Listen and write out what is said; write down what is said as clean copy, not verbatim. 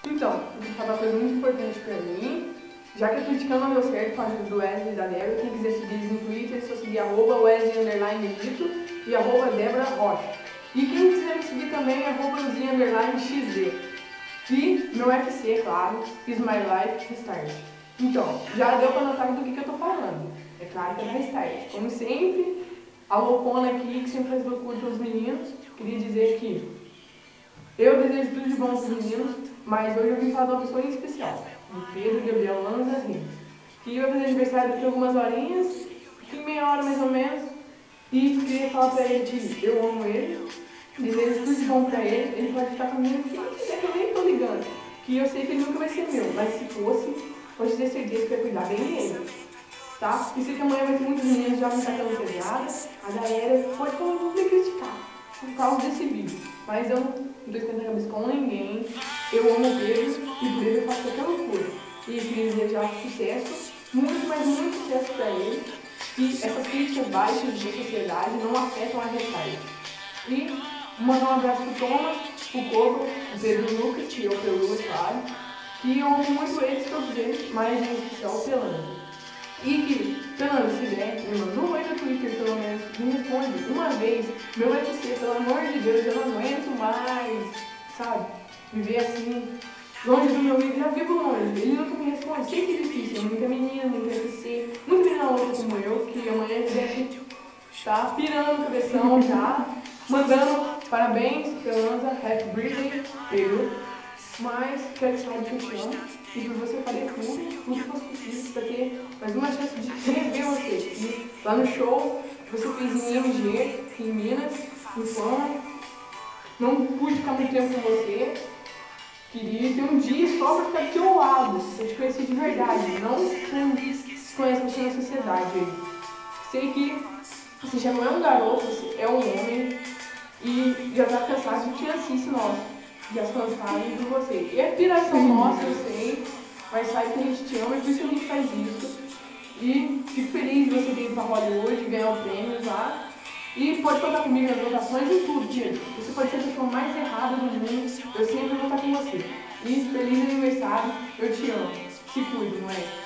Então, vou falar uma coisa muito importante pra mim. Já que a Criticando não deu certo com a ajuda do Wesley e da Débora, quem quiser seguir eles no Twitter, é só seguir @Wesley_Benito e @Débora Rocha. E quem quiser me seguir também é @Luzinha_XD. E meu UFC, claro, Is My Life Restart. Então, já deu pra notar do que eu tô falando. É claro que é da Restart. Como sempre, a loucona aqui, que sempre faz loucura pelos meninos, queria dizer que eu desejo tudo de bom para os meninos, mas hoje eu vim falar de uma pessoa em especial, o Pedro Gabriel Lanza Rins, que vai fazer aniversário daqui a algumas horinhas, aqui meia hora mais ou menos, e queria falar pra ele que eu amo ele, desejo tudo de bom pra ele pode ficar comigo quem quiser, que eu nem tô ligando, que eu sei que ele nunca vai ser meu, mas se fosse, pode ter certeza que eu ia cuidar bem dele. Tá? E sei que amanhã vai ter muitos meninos já me tacando pedrada, a galera pode falar, vou me criticar por causa desse vídeo, mas eu não estou esquentando a cabeça com ninguém, eu amo o Pedro e por ele eu faço qualquer loucura. E queria desejar sucesso, muito, mas muito sucesso para ele, e essas críticas baixas da sociedade não afetam a realidade. E mandar um abraço pro Thomas, pro Coco, o Pedro e o Lucas, que eu pelo claro, que eu amo muito eles, todos eles, mas em especial o Pelando. E que, Fernando, se der, me manda um oi no Twitter, pelo menos, me responde uma vez, meu UFC, pelo amor de Deus, eu não aguento mais, sabe? Viver assim, longe do meu vídeo, já vivo longe, ele nunca me responde, sei que é difícil, muita menina, muito UFC, muita menina louca como eu, que amanhã deve estar pirando o cabeção já, mandando parabéns, Lanza, happy birthday, Pedro. Mas quero que saiba que eu te amo e por você faria tudo que fosse possível para ter mais uma chance de rever você. E lá no show que você fez em IMG, aqui em Minas, em Fama, não pude ficar muito tempo com você. Queria ter um dia só para ficar do teu lado, para te conhecer de verdade, não se conhece você na sociedade. Sei que você já não é um garoto, você é um homem e já está cansado de criancice nossa. Já se cansaram por você. E é piração nossa, eu sei, mas sabe que a gente te ama e por isso a gente faz isso. E fico feliz de você ter ido para Hollywood, ganhar o prêmio lá. E pode contar comigo nas votações e tudo, Diego. Você pode ser a pessoa mais errada do mundo, eu sempre vou estar com você. E feliz aniversário, eu te amo. Se cuide, não é?